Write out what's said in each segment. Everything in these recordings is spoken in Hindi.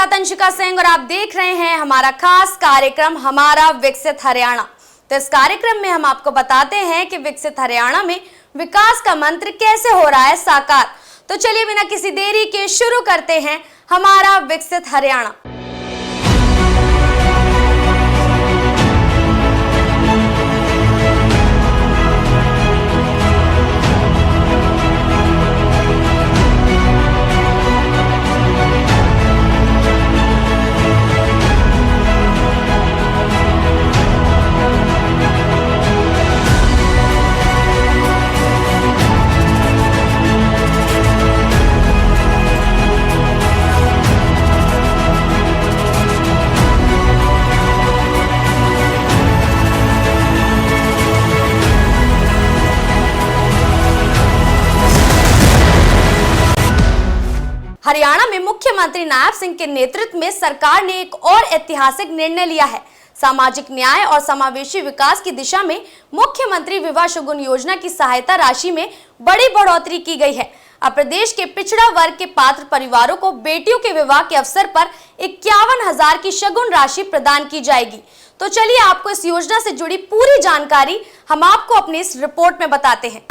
साथ अंशिका सिंह और आप देख रहे हैं हमारा खास कार्यक्रम हमारा विकसित हरियाणा। तो इस कार्यक्रम में हम आपको बताते हैं कि विकसित हरियाणा में विकास का मंत्र कैसे हो रहा है साकार। तो चलिए बिना किसी देरी के शुरू करते हैं हमारा विकसित हरियाणा। हरियाणा में मुख्यमंत्री नायब सिंह के नेतृत्व में सरकार ने एक और ऐतिहासिक निर्णय लिया है। सामाजिक न्याय और समावेशी विकास की दिशा में मुख्यमंत्री विवाह शगुन योजना की सहायता राशि में बड़ी बढ़ोतरी की गई है। अब प्रदेश के पिछड़ा वर्ग के पात्र परिवारों को बेटियों के विवाह के अवसर पर 51,000 की शगुन राशि प्रदान की जाएगी। तो चलिए आपको इस योजना से जुड़ी पूरी जानकारी हम आपको अपनी इस रिपोर्ट में बताते हैं।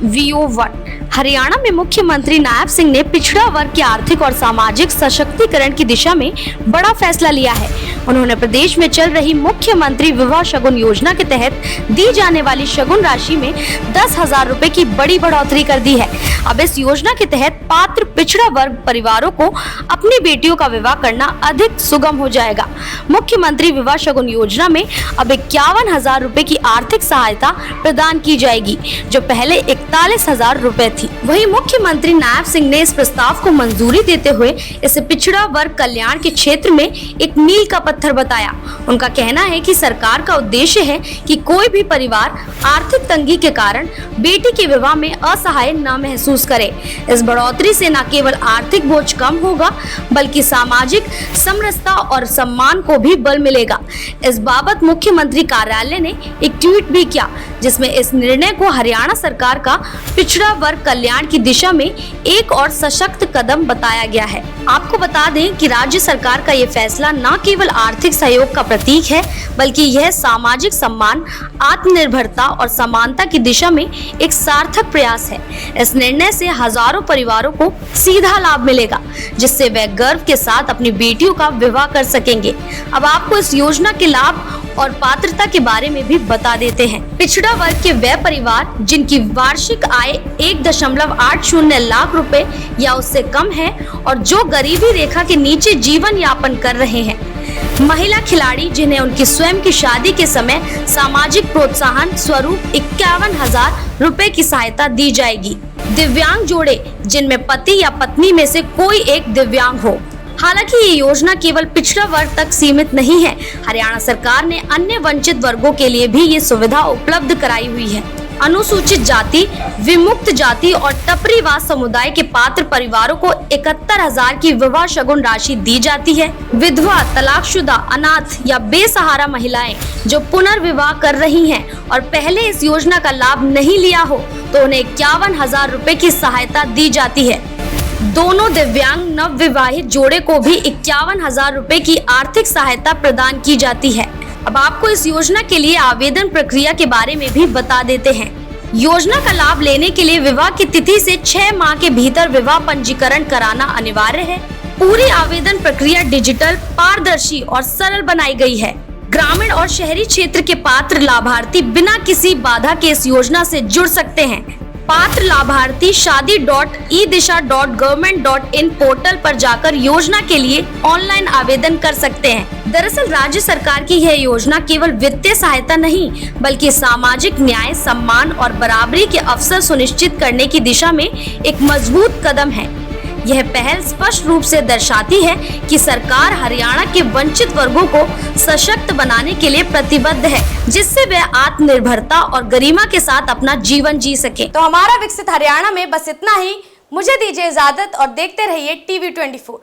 VO1 हरियाणा में मुख्यमंत्री नायब सिंह ने पिछड़ा वर्ग के आर्थिक और सामाजिक सशक्तिकरण की दिशा में बड़ा फैसला लिया है। उन्होंने प्रदेश में चल रही मुख्यमंत्री विवाह शगुन योजना के तहत दी जाने वाली शगुन राशि में 10,000 रुपए की बड़ी बढ़ोतरी कर दी है। अब इस योजना के तहत पात्र पिछड़ा वर्ग परिवारों को अपनी बेटियों का विवाह करना अधिक सुगम हो जाएगा। मुख्यमंत्री विवाह शगुन योजना में अब 51,000 रुपए की आर्थिक सहायता प्रदान की जाएगी, जो पहले 41,000 रुपए थी। वहीं मुख्यमंत्री नायब सिंह ने इस प्रस्ताव को मंजूरी देते हुए इसे पिछड़ा वर्ग कल्याण के क्षेत्र में एक मील का पत्थर बताया। उनका कहना है कि सरकार का उद्देश्य है कि कोई भी परिवार आर्थिक तंगी के कारण बेटी के विवाह में असहाय न महसूस करे। इस बढ़ोतरी से न केवल आर्थिक बोझ कम होगा, बल्कि सामाजिक समरसता और सम्मान को भी बल मिलेगा। इस बाबत मुख्यमंत्री कार्यालय ने एक ट्वीट भी किया, जिसमें इस निर्णय को हरियाणा सरकार का पिछड़ा वर्ग कल्याण की दिशा में एक और सशक्त कदम बताया गया है। आपको बता दें कि राज्य सरकार का ये फैसला न केवल आर्थिक सहयोग का प्रतीक है, बल्कि यह सामाजिक सम्मान, आत्मनिर्भरता और समानता की दिशा में एक सार्थक प्रयास है। इस निर्णय से हजारों परिवारों को सीधा लाभ मिलेगा, जिससे वे गर्व के साथ अपनी बेटियों का विवाह कर सकेंगे। अब आपको इस योजना के लाभ और पात्रता के बारे में भी बता देते हैं। पिछड़ा वर्ग के वे परिवार जिनकी वार्षिक आय 1.80 लाख रुपए या उससे कम है और जो गरीबी रेखा के नीचे जीवन यापन कर रहे हैं, महिला खिलाड़ी जिन्हें उनकी स्वयं की शादी के समय सामाजिक प्रोत्साहन स्वरूप 51,000 रुपए की सहायता दी जाएगी, दिव्यांग जोड़े जिनमें पति या पत्नी में से कोई एक दिव्यांग हो। हालांकि ये योजना केवल पिछड़ा वर्ग तक सीमित नहीं है। हरियाणा सरकार ने अन्य वंचित वर्गों के लिए भी ये सुविधा उपलब्ध कराई हुई है। अनुसूचित जाति, विमुक्त जाति और टपरीवास समुदाय के पात्र परिवारों को 71,000 की विवाह शगुन राशि दी जाती है। विधवा, तलाकशुदा, अनाथ या बेसहारा महिलाएं जो पुनर्विवाह कर रही हैं और पहले इस योजना का लाभ नहीं लिया हो, तो उन्हें 51,000 रुपए की सहायता दी जाती है। दोनों दिव्यांग नवविवाहित जोड़े को भी 51,000 रुपए की आर्थिक सहायता प्रदान की जाती है। अब आपको इस योजना के लिए आवेदन प्रक्रिया के बारे में भी बता देते हैं। योजना का लाभ लेने के लिए विवाह की तिथि से 6 माह के भीतर विवाह पंजीकरण कराना अनिवार्य है। पूरी आवेदन प्रक्रिया डिजिटल, पारदर्शी और सरल बनाई गई है। ग्रामीण और शहरी क्षेत्र के पात्र लाभार्थी बिना किसी बाधा के इस योजना से जुड़ सकते हैं। पात्र लाभार्थी shadi.edisha.government.in पोर्टल पर जाकर योजना के लिए ऑनलाइन आवेदन कर सकते हैं। दरअसल राज्य सरकार की यह योजना केवल वित्तीय सहायता नहीं, बल्कि सामाजिक न्याय, सम्मान और बराबरी के अवसर सुनिश्चित करने की दिशा में एक मजबूत कदम है। यह पहल स्पष्ट रूप से दर्शाती है कि सरकार हरियाणा के वंचित वर्गों को सशक्त बनाने के लिए प्रतिबद्ध है, जिससे वे आत्मनिर्भरता और गरिमा के साथ अपना जीवन जी सके। तो हमारा विकसित हरियाणा में बस इतना ही। मुझे दीजिए इजाजत और देखते रहिए TV24।